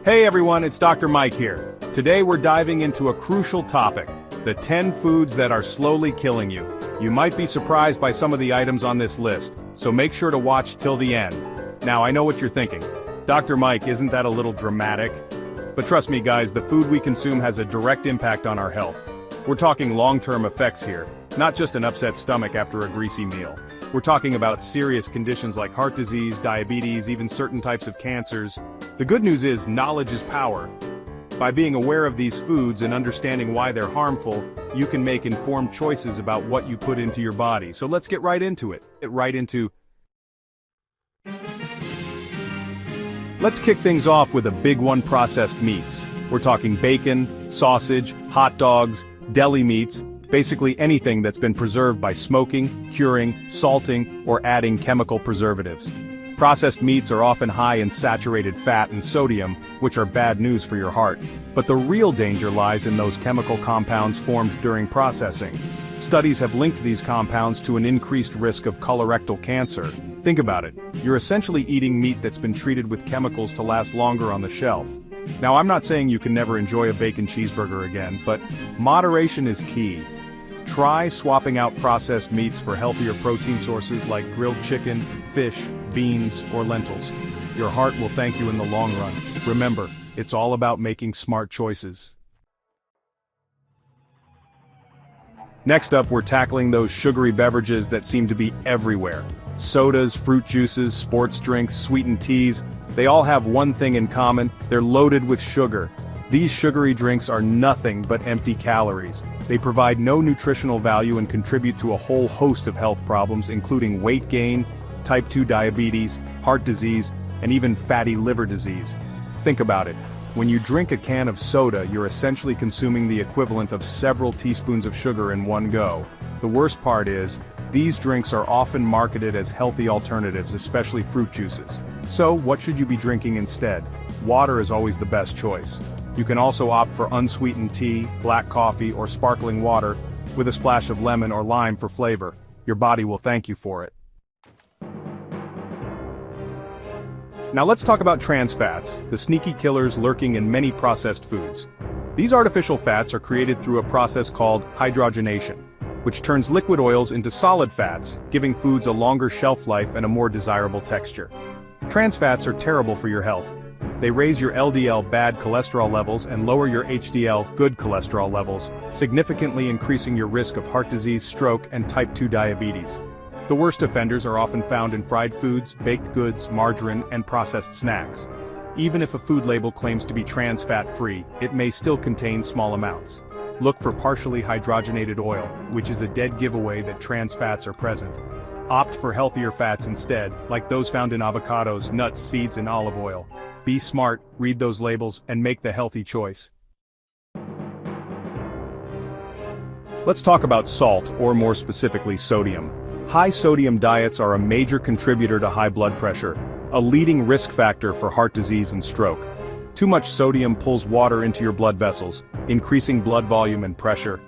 Hey everyone, it's Dr. Mike here. Today we're diving into a crucial topic, the 10 foods that are slowly killing you. You might be surprised by some of the items on this list, so make sure to watch till the end. Now I know what you're thinking. Dr. Mike, isn't that a little dramatic? But trust me guys, the food we consume has a direct impact on our health. We're talking long-term effects here, not just an upset stomach after a greasy meal. We're talking about serious conditions like heart disease, diabetes, even certain types of cancers. The good news is, knowledge is power. By being aware of these foods and understanding why they're harmful, you can make informed choices about what you put into your body. So let's get right into it. Let's kick things off with a big one: processed meats. We're talking bacon, sausage, hot dogs, deli meats, basically anything that's been preserved by smoking, curing, salting, or adding chemical preservatives. Processed meats are often high in saturated fat and sodium, which are bad news for your heart. But the real danger lies in those chemical compounds formed during processing. Studies have linked these compounds to an increased risk of colorectal cancer. Think about it. You're essentially eating meat that's been treated with chemicals to last longer on the shelf. Now, I'm not saying you can never enjoy a bacon cheeseburger again, but moderation is key. Try swapping out processed meats for healthier protein sources like grilled chicken, fish, beans, or lentils. Your heart will thank you in the long run. Remember, it's all about making smart choices. Next up, we're tackling those sugary beverages that seem to be everywhere. Sodas, fruit juices, sports drinks, sweetened teas, they all have one thing in common: they're loaded with sugar. These sugary drinks are nothing but empty calories. They provide no nutritional value and contribute to a whole host of health problems, including weight gain, type 2 diabetes, heart disease, and even fatty liver disease. Think about it. When you drink a can of soda, you're essentially consuming the equivalent of several teaspoons of sugar in one go. The worst part is, these drinks are often marketed as healthy alternatives, especially fruit juices. So, what should you be drinking instead? Water is always the best choice. You can also opt for unsweetened tea, black coffee, or sparkling water, with a splash of lemon or lime for flavor. Your body will thank you for it. Now let's talk about trans fats, the sneaky killers lurking in many processed foods. These artificial fats are created through a process called hydrogenation, which turns liquid oils into solid fats, giving foods a longer shelf life and a more desirable texture. Trans fats are terrible for your health. They raise your LDL bad cholesterol levels and lower your HDL good cholesterol levels, significantly increasing your risk of heart disease, stroke, and type 2 diabetes. The worst offenders are often found in fried foods, baked goods, margarine, and processed snacks. Even if a food label claims to be trans fat-free, it may still contain small amounts. Look for partially hydrogenated oil, which is a dead giveaway that trans fats are present. Opt for healthier fats instead, like those found in avocados, nuts, seeds, and olive oil. Be smart, read those labels, and make the healthy choice. Let's talk about salt, or more specifically sodium. High sodium diets are a major contributor to high blood pressure, a leading risk factor for heart disease and stroke. Too much sodium pulls water into your blood vessels, increasing blood volume and pressure.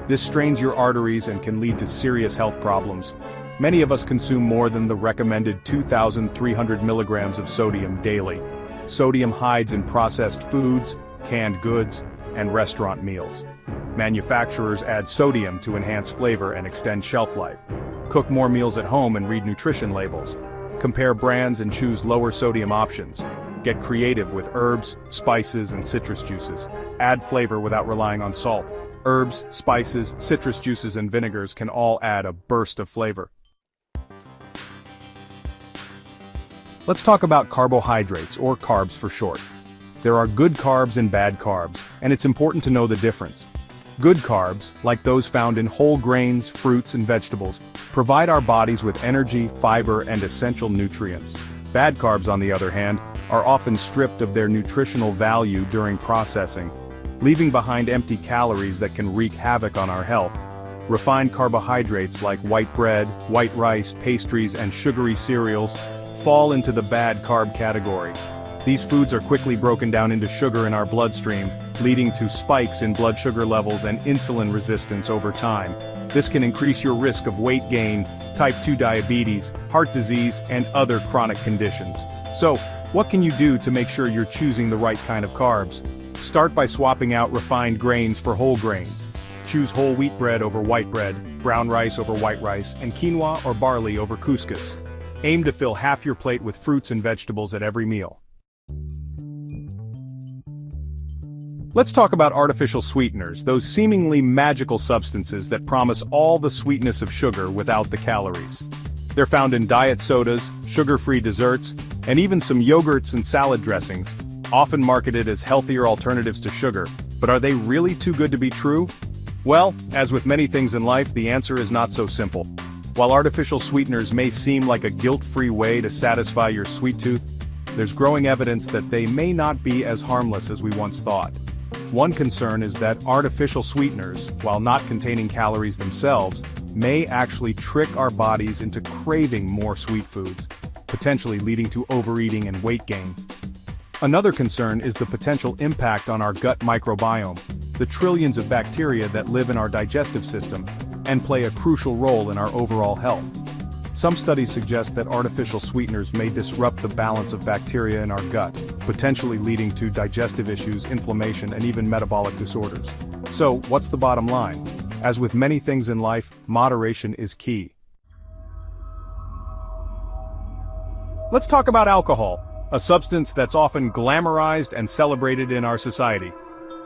This strains your arteries and can lead to serious health problems. Many of us consume more than the recommended 2,300 milligrams of sodium daily. Sodium hides in processed foods, canned goods, and restaurant meals. Manufacturers add sodium to enhance flavor and extend shelf life. Cook more meals at home and read nutrition labels. Compare brands and choose lower sodium options. Get creative with herbs, spices, and citrus juices. Add flavor without relying on salt. Herbs, spices, citrus juices, and vinegars can all add a burst of flavor. Let's talk about carbohydrates, or carbs for short. There are good carbs and bad carbs, and it's important to know the difference. Good carbs, like those found in whole grains, fruits, and vegetables, provide our bodies with energy, fiber, and essential nutrients. Bad carbs, on the other hand, are often stripped of their nutritional value during processing, leaving behind empty calories that can wreak havoc on our health. Refined carbohydrates like white bread, white rice, pastries, and sugary cereals fall into the bad carb category. These foods are quickly broken down into sugar in our bloodstream, leading to spikes in blood sugar levels and insulin resistance over time. This can increase your risk of weight gain, type 2 diabetes, heart disease, and other chronic conditions. So, What can you do to make sure you're choosing the right kind of carbs? Start by swapping out refined grains for whole grains. Choose whole wheat bread over white bread, brown rice over white rice, and quinoa or barley over couscous. Aim to fill half your plate with fruits and vegetables at every meal. Let's talk about artificial sweeteners, those seemingly magical substances that promise all the sweetness of sugar without the calories. They're found in diet sodas, sugar-free desserts, and even some yogurts and salad dressings, often marketed as healthier alternatives to sugar. But are they really too good to be true? Well, as with many things in life, the answer is not so simple. While artificial sweeteners may seem like a guilt-free way to satisfy your sweet tooth, there's growing evidence that they may not be as harmless as we once thought. One concern is that artificial sweeteners, while not containing calories themselves, may actually trick our bodies into craving more sweet foods, potentially leading to overeating and weight gain. Another concern is the potential impact on our gut microbiome, the trillions of bacteria that live in our digestive system and play a crucial role in our overall health. Some studies suggest that artificial sweeteners may disrupt the balance of bacteria in our gut, potentially leading to digestive issues, inflammation, and even metabolic disorders. So, what's the bottom line? As with many things in life, moderation is key. Let's talk about alcohol, a substance that's often glamorized and celebrated in our society.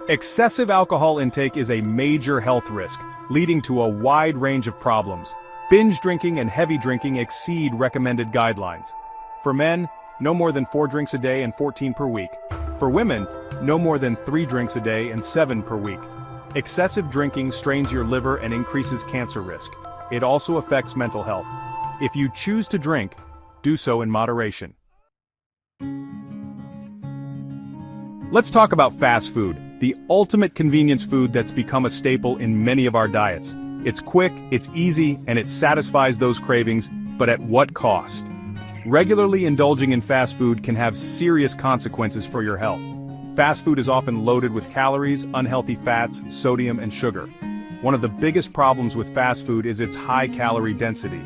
Excessive alcohol intake is a major health risk, leading to a wide range of problems. Binge drinking and heavy drinking exceed recommended guidelines. For men, no more than 4 drinks a day and 14 per week. For women, no more than 3 drinks a day and 7 per week. Excessive drinking strains your liver and increases cancer risk. It also affects mental health. If you choose to drink, do so in moderation. Let's talk about fast food, the ultimate convenience food that's become a staple in many of our diets. It's quick, it's easy, and it satisfies those cravings, but at what cost? Regularly indulging in fast food can have serious consequences for your health. Fast food is often loaded with calories, unhealthy fats, sodium, and sugar. One of the biggest problems with fast food is its high calorie density.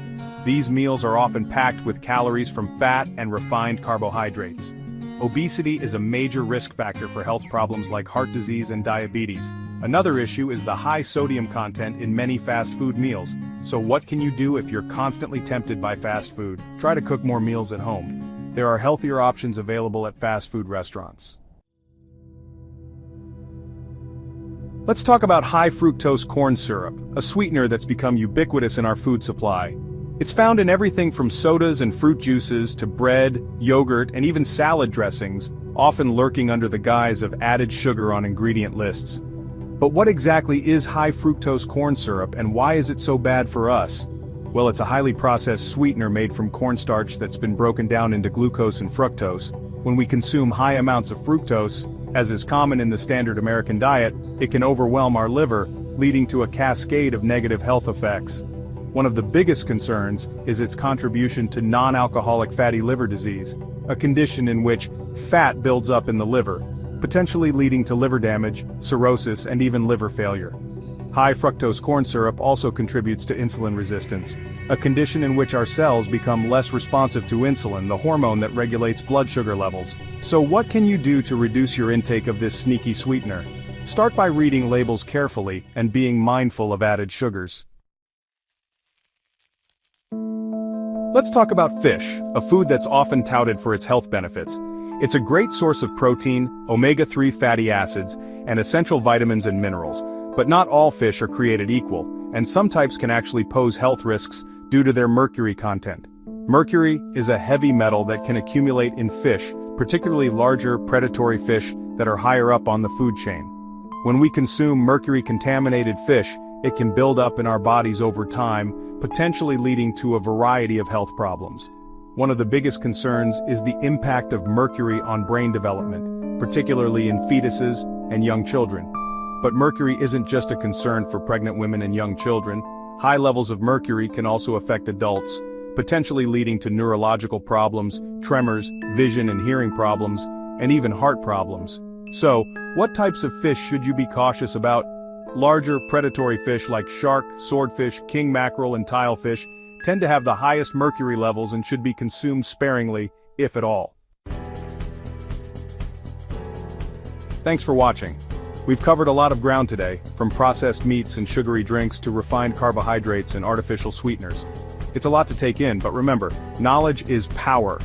These meals are often packed with calories from fat and refined carbohydrates. Obesity is a major risk factor for health problems like heart disease and diabetes. Another issue is the high sodium content in many fast food meals. So what can you do if you're constantly tempted by fast food? Try to cook more meals at home. There are healthier options available at fast food restaurants. Let's talk about high fructose corn syrup, a sweetener that's become ubiquitous in our food supply. It's found in everything from sodas and fruit juices to bread, yogurt, and even salad dressings, often lurking under the guise of added sugar on ingredient lists. But what exactly is high fructose corn syrup and why is it so bad for us? Well, it's a highly processed sweetener made from cornstarch that's been broken down into glucose and fructose. When we consume high amounts of fructose, as is common in the standard American diet, it can overwhelm our liver, leading to a cascade of negative health effects. One of the biggest concerns is its contribution to non-alcoholic fatty liver disease, a condition in which fat builds up in the liver, potentially leading to liver damage, cirrhosis, and even liver failure. High fructose corn syrup also contributes to insulin resistance, a condition in which our cells become less responsive to insulin, the hormone that regulates blood sugar levels. So what can you do to reduce your intake of this sneaky sweetener? Start by reading labels carefully and being mindful of added sugars. Let's talk about fish, a food that's often touted for its health benefits. It's a great source of protein, omega-3 fatty acids, and essential vitamins and minerals. But not all fish are created equal, and some types can actually pose health risks due to their mercury content. Mercury is a heavy metal that can accumulate in fish, particularly larger predatory fish that are higher up on the food chain. When we consume mercury-contaminated fish, it can build up in our bodies over time, potentially leading to a variety of health problems. One of the biggest concerns is the impact of mercury on brain development, particularly in fetuses and young children. But mercury isn't just a concern for pregnant women and young children. High levels of mercury can also affect adults, potentially leading to neurological problems, tremors, vision and hearing problems, and even heart problems. So, what types of fish should you be cautious about? Larger predatory fish like shark, swordfish, king mackerel, and tilefish tend to have the highest mercury levels and should be consumed sparingly, if at all. Thanks for watching. We've covered a lot of ground today, from processed meats and sugary drinks to refined carbohydrates and artificial sweeteners. It's a lot to take in, but remember, knowledge is power.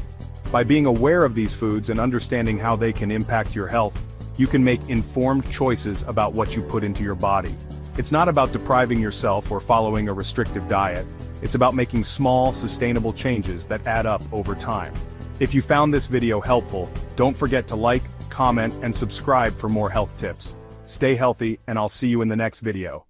By being aware of these foods and understanding how they can impact your health, you can make informed choices about what you put into your body. It's not about depriving yourself or following a restrictive diet. It's about making small, sustainable changes that add up over time. If you found this video helpful, don't forget to like, comment, and subscribe for more health tips. Stay healthy, and I'll see you in the next video.